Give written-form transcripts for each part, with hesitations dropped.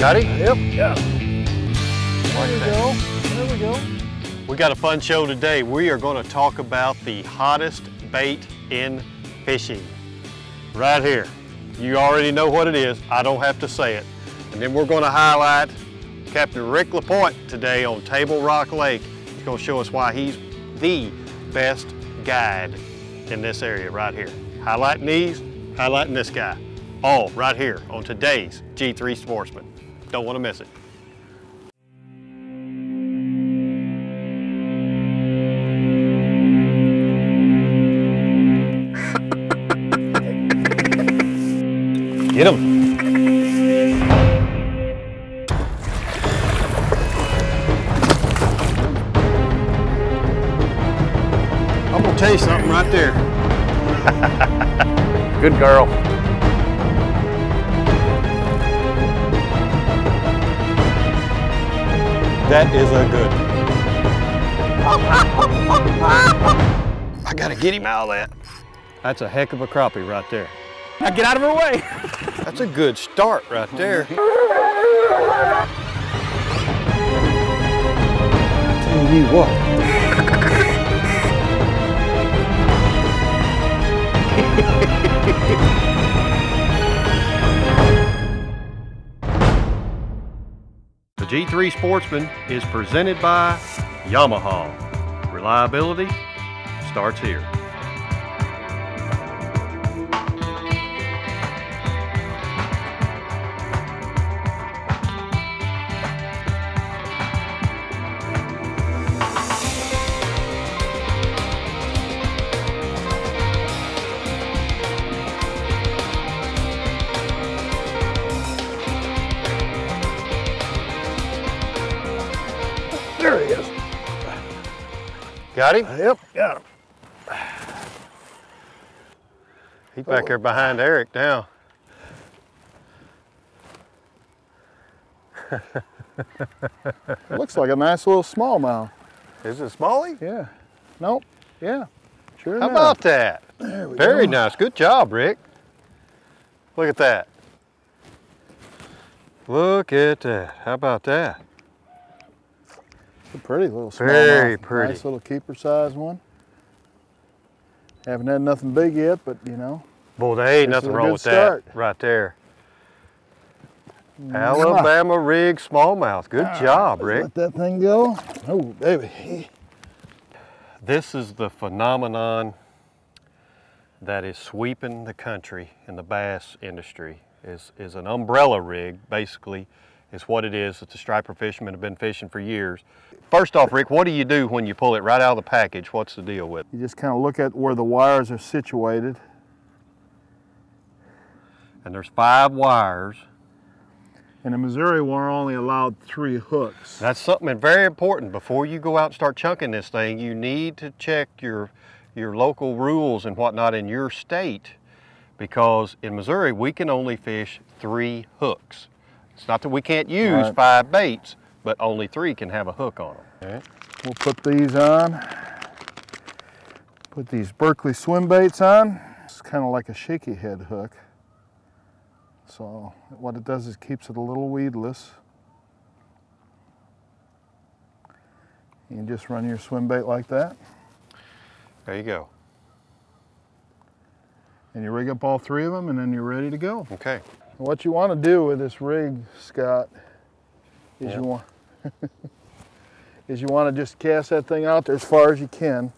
Got it? Yep, yeah. There we go. There we go. We got a fun show today. We are going to talk about the hottest bait in fishing. Right here. You already know what it is. I don't have to say it. And then we're going to highlight Capt Rick LaPoint today on Table Rock Lake. He's going to show us why he's the best guide in this area right here. Highlighting these, highlighting this guy. All right here on today's G3 Sportsman. Don't want to miss it. Get him. I'm gonna tell you something right there. Good girl. That is a good. I gotta get him out of that. That's a heck of a crappie right there. Now get out of her way. That's a good start right there. Tell you what. The G3 Sportsman is presented by Yamaha. Reliability starts here. There he is. Got him? Yep, got him. He's back there behind Eric now. Looks like a nice little smallmouth. Is it smallie? Yeah. Nope. Yeah. Sure How enough. about that? There we Very go. nice. Good job, Rick. Look at that. Look at that. How about that? It's a pretty little smallmouth. Very pretty. Nice little keeper size one. Haven't had nothing big yet, but you know. Boy, there ain't This is nothing a wrong good with start. that right there. Alabama rig smallmouth. Good job, Rick. Let that thing go. Oh, baby. This is the phenomenon that is sweeping the country in the bass industry. Is an umbrella rig, basically, is what it is. It's a striper fishermen have been fishing for years. First off, Rick, what do you do when you pull it right out of the package? What's the deal with it? You just kind of look at where the wires are situated. And there's 5 wires. In Missouri, we're only allowed 3 hooks. That's something very important. Before you go out and start chunking this thing, you need to check your local rules and whatnot in your state, because in Missouri, we can only fish 3 hooks. It's not that we can't use 5 baits, but only 3 can have a hook on them. Okay. We'll put these on. Put these Berkeley swim baits on. It's kind of like a shaky head hook. So what it does is keeps it a little weedless. You can just run your swim bait like that. There you go. And you rig up all 3 of them, and then you're ready to go. Okay. What you want to do with this rig, Scott, is you want to just cast that thing out there as far as you can.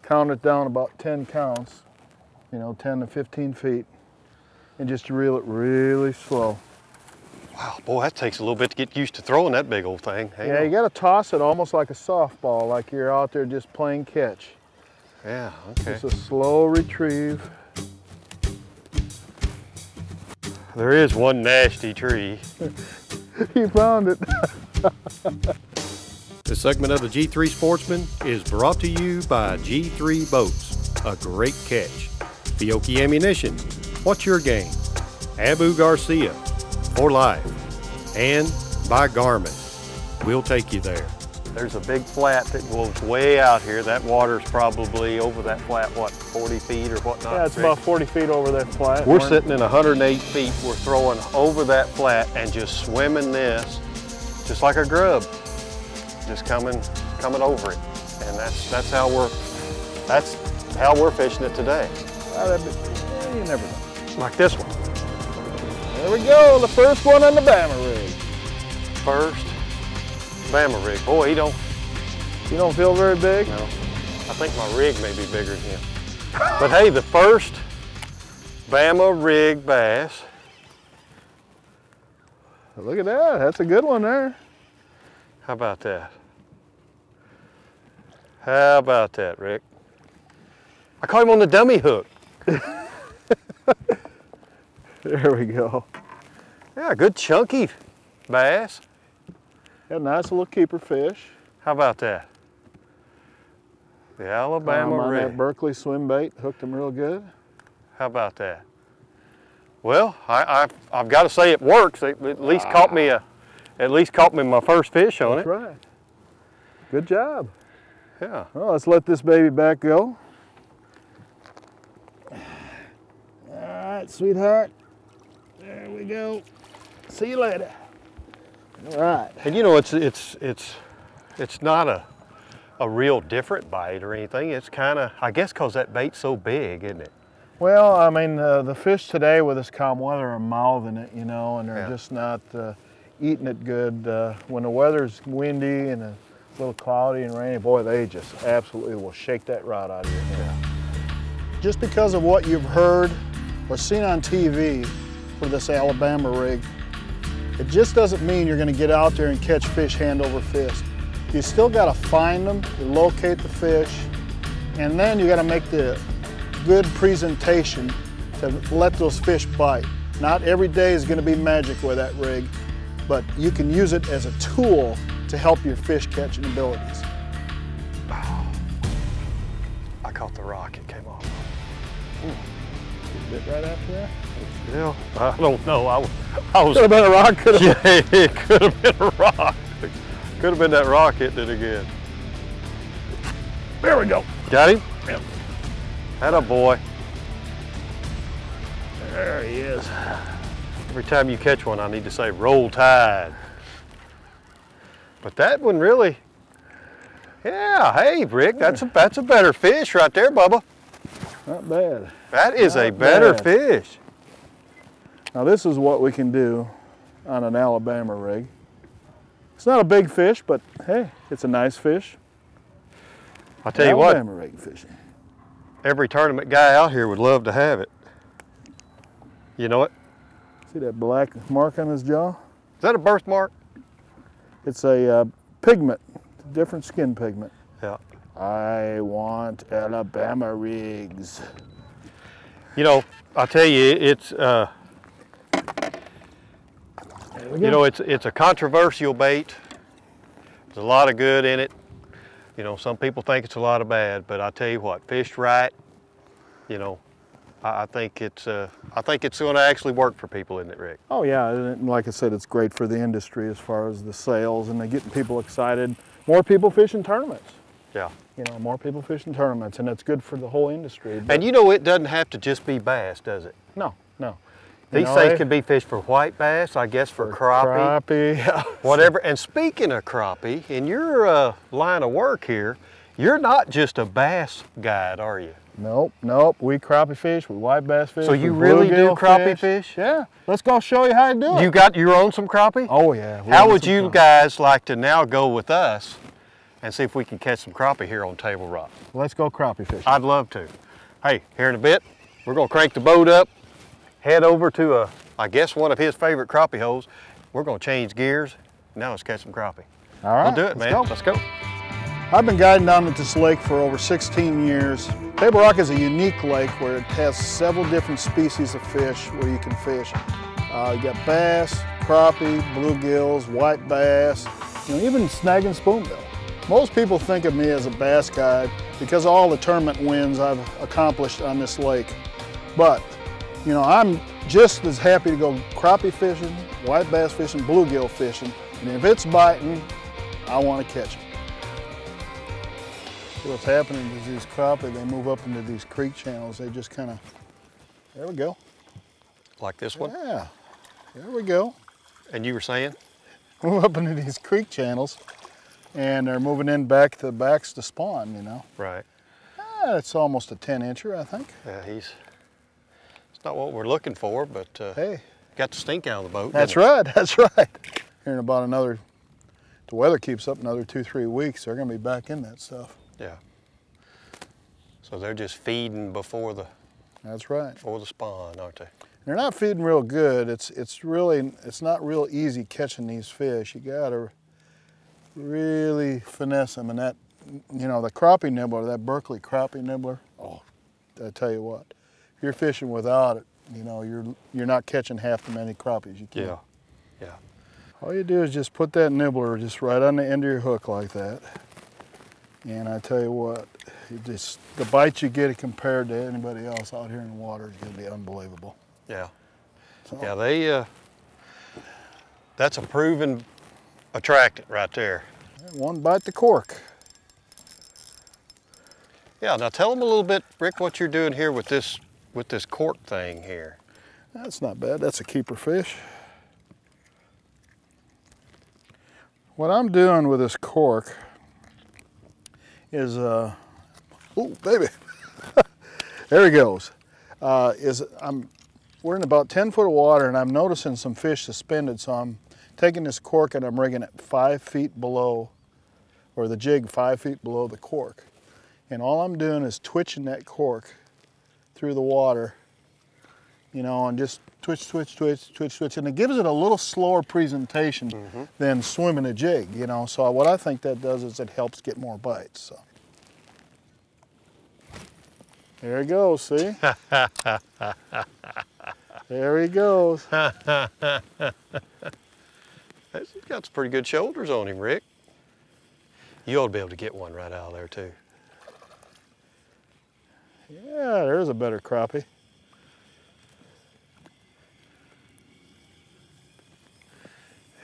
Count it down about 10 counts, you know, 10 to 15 feet. And just reel it really slow. Wow, boy, that takes a little bit to get used to throwing that big old thing. Hang Yeah, on. you got to toss it almost like a softball, like you're out there just playing catch. Yeah, okay. Just a slow retrieve. There is one nasty tree. You found it. This segment of the G3 Sportsman is brought to you by G3 Boats, a great catch. Fiocchi Ammunition, what's your game? Abu Garcia, for life. And by Garmin, we'll take you there. There's a big flat that goes way out here. That water's probably over that flat, what, 40 feet or whatnot? Yeah, it's about 40 feet over that flat. We're sitting in 108 feet. We're throwing over that flat and just swimming this, just like a grub, just coming over it. And that's how we're fishing it today. You never know. Like this one. There we go, the first one on the Bama rig. First Bama rig. Boy, You don't feel very big? No. I think my rig may be bigger than him. But hey, the first Bama rig bass. Look at that, that's a good one there. How about that? How about that, Rick? I caught him on the dummy hook. There we go. Yeah, good chunky bass. Got a nice little keeper fish. How about that? The Alabama on rig. that Berkeley swim bait, hooked him real good. How about that? Well, I've got to say it works. It at least caught me my first fish on it. That's right. Good job. Yeah. Well, let's let this baby back go. All right, sweetheart. There we go. See you later. All right. And you know, it's not a real different bite or anything. It's kind of, I guess, because that bait's so big, isn't it? Well, I mean, the fish today with this calm weather are mouthing it, you know, and they're just not eating it good. When the weather's windy and a little cloudy and rainy, boy, they just absolutely will shake that rod out of your hand. Just because of what you've heard or seen on TV for this Alabama rig, it just doesn't mean you're going to get out there and catch fish hand over fist. You still got to find them, you locate the fish, and then you got to make the good presentation to let those fish bite. Not every day is going to be magic with that rig, but you can use it as a tool to help your fish catching abilities. Oh, I caught the rock, it came off. Bit right after that? Yeah, I don't know. I was. Could have been a rock. Yeah, it could have been a rock. Could have been that rock hitting it again. There we go. Got him? Yep. Atta boy. There he is. Every time you catch one, I need to say, roll tide. But that one really, yeah, hey, Rick, that's a better fish right there, Bubba. Not bad. That is a better fish. Now this is what we can do on an Alabama rig. It's not a big fish, but hey, it's a nice fish. I'll tell you what, Alabama rig fishing. Every tournament guy out here would love to have it. You know it? See that black mark on his jaw? Is that a birthmark? It's a pigment, different skin pigment. Yeah. I want Alabama rigs. You know, I'll tell you, it's you know, it's a controversial bait. There's a lot of good in it. You know, some people think it's a lot of bad, but I tell you what, fished right, you know, I think it's going to actually work for people, isn't it, Rick? Oh yeah, and like I said, it's great for the industry as far as the sales and getting people excited. More people fishing tournaments. Yeah. You know, more people fishing tournaments, and it's good for the whole industry. And you know, it doesn't have to just be bass, does it? No, no. These things can be fished for white bass, I guess for crappie. Crappie, yeah. Whatever. And speaking of crappie, in your line of work here, you're not just a bass guide, are you? Nope, nope. We crappie fish, we white bass fish. So you really do crappie fish? Yeah. Let's go show you how to do it. You own some crappie? Oh yeah. How would you guys like to now go with us and see if we can catch some crappie here on Table Rock? Let's go crappie fishing. I'd love to. Hey, here in a bit, we're gonna crank the boat up, head over to I guess one of his favorite crappie holes. We're gonna change gears. Now let's catch some crappie. All right. We'll do it, man. Let's go. I've been guiding down at this lake for over 16 years. Table Rock is a unique lake where it has several different species of fish where you can fish. You got bass, crappie, bluegills, white bass, you know, even snag and spoonbill. Most people think of me as a bass guide because of all the tournament wins I've accomplished on this lake. But, you know, I'm just as happy to go crappie fishing, white bass fishing, bluegill fishing, and if it's biting, I want to catch it. See what's happening is these crappie, they move up into these creek channels. They just kind of, there we go. Like this one? Yeah, there we go. And you were saying? Move up into these creek channels and they're moving in back to the backs to spawn, you know. Right. It's almost a 10-incher, I think. Yeah, it's not what we're looking for, but hey, got the stink out of the boat. That's right, that's right. Here in about another, the weather keeps up another 2-3 weeks, they're gonna be back in that stuff. Yeah. So they're just feeding before the. That's right. Before the spawn, aren't they? They're not feeding real good. It's not real easy catching these fish. You gotta really finesse them, and that, you know, the crappie nibbler, that Berkeley crappie nibbler. Oh, I tell you what, if you're fishing without it, you know, you're not catching half the many crappies you can. Yeah, yeah. All you do is just put that nibbler just right on the end of your hook like that. And I tell you what, the bite you get compared to anybody else out here in the water is going to be unbelievable. Yeah. So, Yeah, that's a proven attractant right there. One bite the cork. Yeah, now tell them a little bit, Rick, what you're doing here with this cork thing here. That's not bad, that's a keeper fish. What I'm doing with this cork is, oh baby, there he goes. We're in about 10 foot of water and I'm noticing some fish suspended, so I'm taking this cork and I'm rigging it 5 feet below, or the jig 5 feet below the cork. And all I'm doing is twitching that cork through the water, you know, and just twitch, twitch, twitch, twitch, twitch. And it gives it a little slower presentation than swimming a jig, you know. So what I think that does is it helps get more bites. So. There he goes, see? There he goes. He's got some pretty good shoulders on him, Rick. You ought to be able to get one right out of there too. Yeah, there's a better crappie.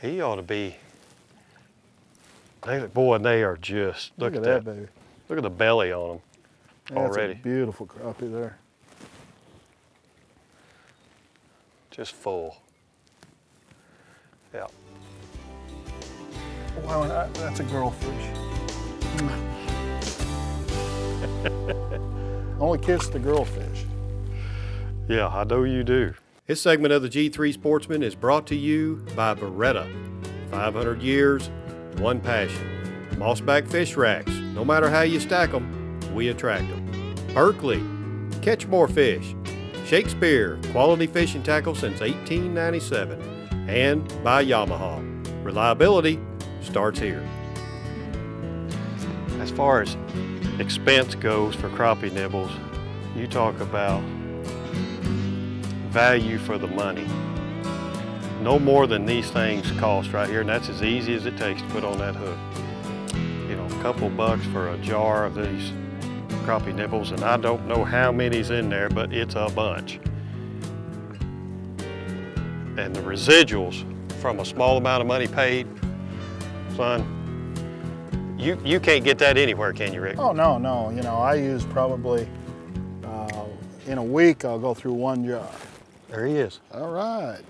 He ought to be. Boy, they are just, look at that, baby. Look at the belly on them. That's already. A beautiful crappie there. Just full. Yeah. Wow, that's a girlfish. Only kiss the girlfish. Yeah, I know you do. This segment of the G3 Sportsman is brought to you by Beretta. 500 years, one passion. Mossback fish racks. No matter how you stack them, we attract them. Berkeley, catch more fish. Shakespeare, quality fishing tackle since 1897. And by Yamaha. Reliability starts here. As far as expense goes for crappie nibbles, you talk about value for the money. No more than these things cost right here, and that's as easy as it takes to put on that hook. You know, a couple bucks for a jar of these crappie nibbles, and I don't know how many's in there, but it's a bunch. And the residuals from a small amount of money paid, son, you can't get that anywhere, can you, Rick? Oh, no, no. You know, I use probably, in a week, I'll go through one jar. There he is. All right.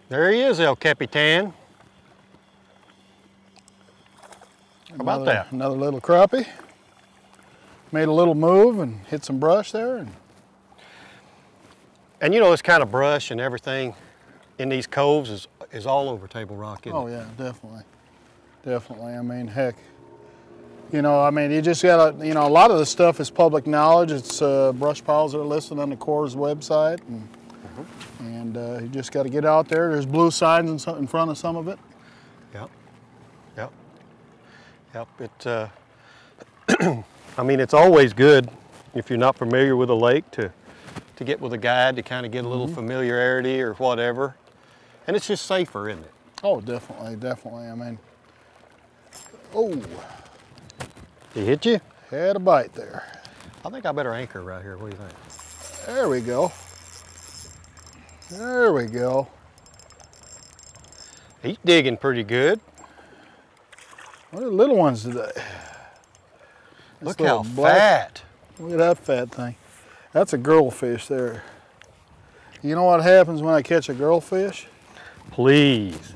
There he is, El Capitan. How about that? Another little crappie. Made a little move and hit some brush there. And you know, this kind of brush and everything in these coves is all over Table Rock, isn't it? Oh yeah, definitely. Definitely, I mean, heck. You know, I mean, you just gotta, you know, a lot of the stuff is public knowledge. It's brush piles that are listed on the Corps' website. And you just gotta get out there. There's blue signs in front of some of it. Yep, yep, yep. It, I mean, it's always good if you're not familiar with a lake to get with a guide to kind of get a little familiarity or whatever. And it's just safer, isn't it? Oh, definitely, definitely. I mean, oh. He hit you? Had a bite there. I think I better anchor right here. What do you think? There we go. There we go. He's digging pretty good. What are the little ones today? Look how fat. Look at that fat thing. That's a girl fish there. You know what happens when I catch a girl fish? Please.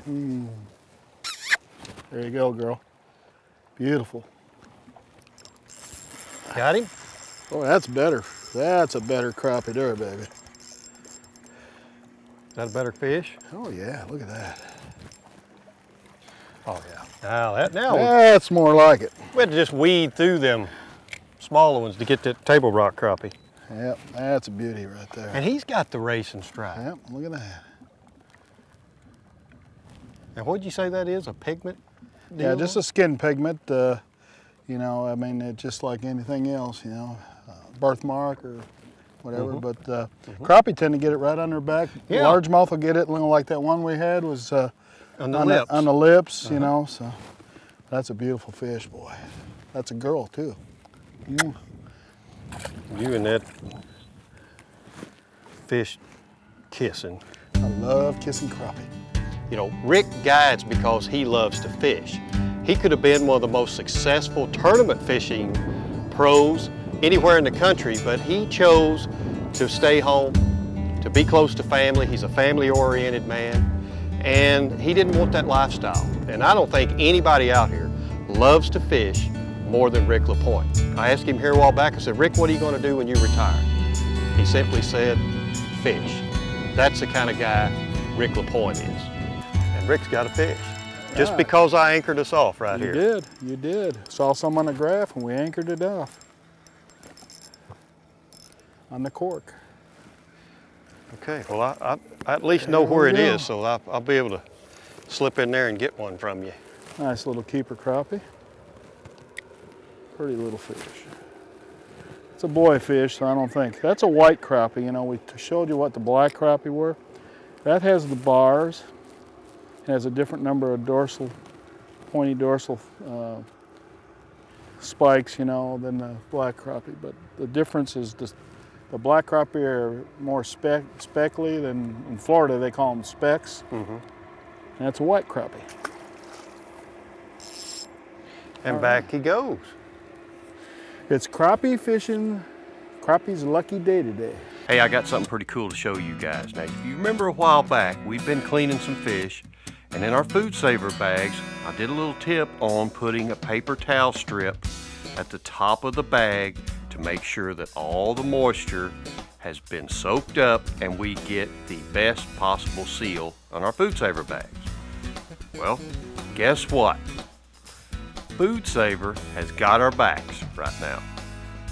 There you go, girl. Beautiful. Got him? Oh, that's better. That's a better crappie there, baby. Is that a better fish? Oh yeah, look at that. Oh yeah. Now That's more like it. we had to just weed through them smaller ones to get that table rock crappie. Yep, that's a beauty right there. And he's got the racing stripe. Yep, look at that. And what'd you say that is? A pigment deal? Yeah, just a skin pigment. You know, I mean, it's just like anything else, you know, birthmark or whatever. But crappie tend to get it right on their back. Yeah. Largemouth will get it, like that one we had was on the lips. On the lips, you know. So that's a beautiful fish, boy. That's a girl too. You and that fish kissing. I love kissing crappie. You know, Rick guides because he loves to fish. He could have been one of the most successful tournament fishing pros anywhere in the country, but he chose to stay home, to be close to family. He's a family-oriented man, and he didn't want that lifestyle. And I don't think anybody out here loves to fish more than Rick LaPoint. I asked him here a while back, I said, Rick, what are you going to do when you retire? He simply said, fish. That's the kind of guy Rick LaPoint is. And Rick's got a fish. Just because I anchored us off right here. You did. Saw some on the graph and we anchored it off on the cork. Okay, well I at least know where it is, so I'll be able to slip in there and get one from you. Nice little keeper crappie. Pretty little fish. It's a boy fish, so I don't think. That's a white crappie. You know, we showed you what the black crappie were. That has the bars. It has a different number of dorsal, pointy dorsal spikes, you know, than the black crappie. But the difference is the black crappie are more speckly than in Florida they call them specks. And that's a white crappie. And back he goes. It's crappie fishing, crappie's lucky day today. Hey, I got something pretty cool to show you guys. Now, if you remember a while back, we've been cleaning some fish, and in our food saver bags, I did a little tip on putting a paper towel strip at the top of the bag to make sure that all the moisture has been soaked up and we get the best possible seal on our food saver bags. Well, guess what? Food Saver has got our backs right now.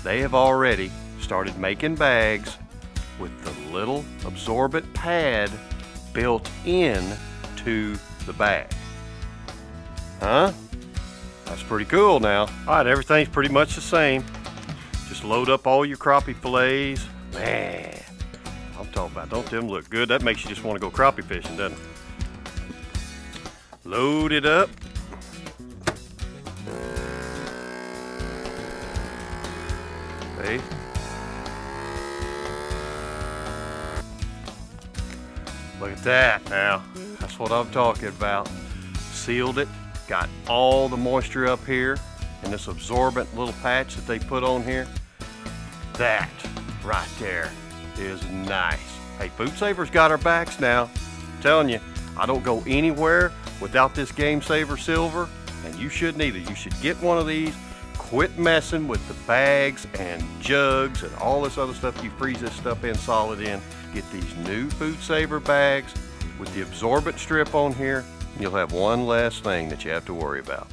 They have already started making bags with the little absorbent pad built in to the bag. Huh? That's pretty cool now. All right, everything's pretty much the same. Just load up all your crappie fillets. Man, I'm talking about, don't them look good? That makes you just want to go crappie fishing, doesn't it? Load it up. See? Look at that now. That's what I'm talking about. Sealed it, got all the moisture up here in this absorbent little patch that they put on here. That right there is nice. Hey, Food Saver's got our backs now. I'm telling you, I don't go anywhere without this Game Saver Silver, and you shouldn't either. You should get one of these. Quit messing with the bags and jugs and all this other stuff you freeze this stuff in solid in. Get these new Food Saver bags with the absorbent strip on here, and you'll have one less thing that you have to worry about.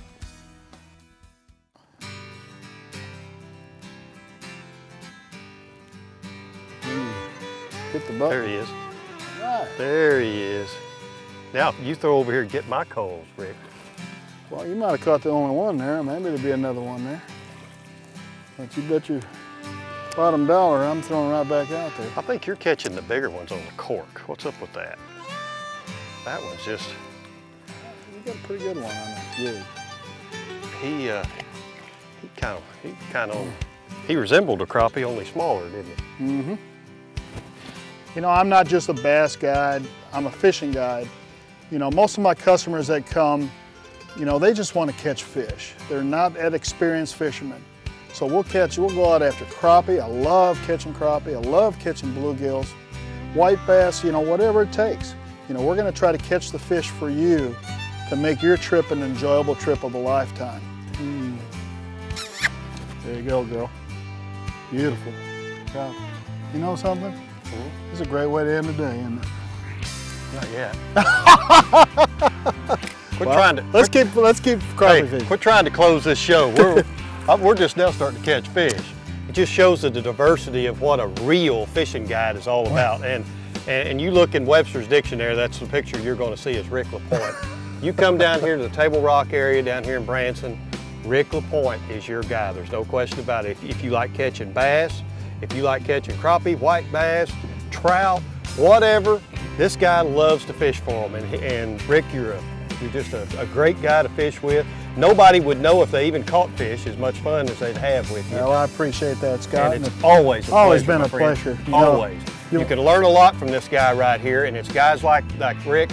Hit the button. There he is. Right. There he is. Now, you throw over here and get my coals, Rick. Well, you might have caught the only one there. Maybe there'll be another one there. But you bet your bottom dollar I'm throwing right back out there. I think you're catching the bigger ones on the cork. What's up with that? That one's just... You got a pretty good one on that jig. He resembled a crappie, only smaller, didn't he? Mm-hmm. You know, I'm not just a bass guide, I'm a fishing guide. You know, most of my customers that come, you know, they just want to catch fish. They're not experienced fishermen. So we'll go out after crappie. I love catching crappie. I love catching bluegills, white bass, you know, whatever it takes. You know, we're gonna try to catch the fish for you to make your trip an enjoyable trip of a lifetime. There you go, girl. Beautiful. God. You know something? This is a great way to end the day, isn't it? Not yet. Let's keep crappie fishing. Quit trying to close this show. We're just now starting to catch fish. It just shows the diversity of what a real fishing guide is all about. And you look in Webster's dictionary, that's the picture you're going to see is Rick LaPoint. You come down here to the Table Rock area down here in Branson, Rick LaPoint is your guy. There's no question about it. If you like catching bass, if you like catching crappie, white bass, trout, whatever, this guy loves to fish for them. And Rick, you're just a great guy to fish with. Nobody would know if they even caught fish as much fun as they'd have with you. Well, I appreciate that, Scott. And it's always a pleasure, always been a pleasure. Always. You can learn a lot from this guy right here, and it's guys like Rick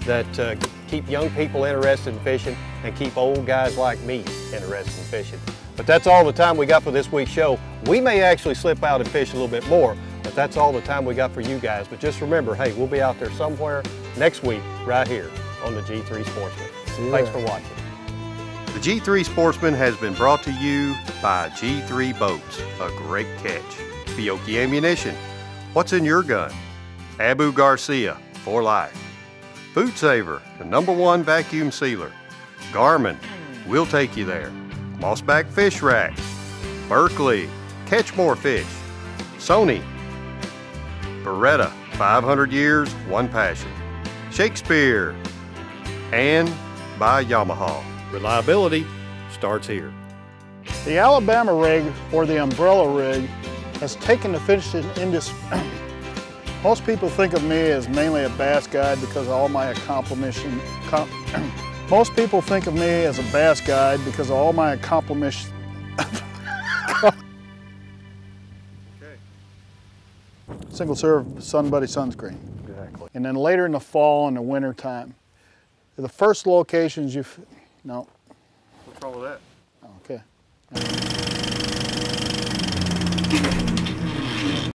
that keep young people interested in fishing and keep old guys like me interested in fishing. But that's all the time we got for this week's show. We may actually slip out and fish a little bit more, but that's all the time we got for you guys. But just remember, hey, we'll be out there somewhere next week right here on the G3 Sportsman. Thanks for watching. The G3 Sportsman has been brought to you by G3 Boats, a great catch. Fiocchi Ammunition, what's in your gun? Abu Garcia, for life. Food Saver, the #1 vacuum sealer. Garmin, we'll take you there. Mossback Fish Racks. Berkeley, catch more fish. Sony. Beretta, 500 years, one passion. Shakespeare. And by Yamaha. Reliability starts here. The Alabama rig, or the umbrella rig, has taken the fishing industry. Most people think of me as mainly a bass guide because of all my accomplishments. Most people think of me as a bass guide because of all my accomplishments. Single serve Sun Buddy sunscreen. Exactly. And then later in the fall and the winter time. The first locations no. What's wrong with that? Okay.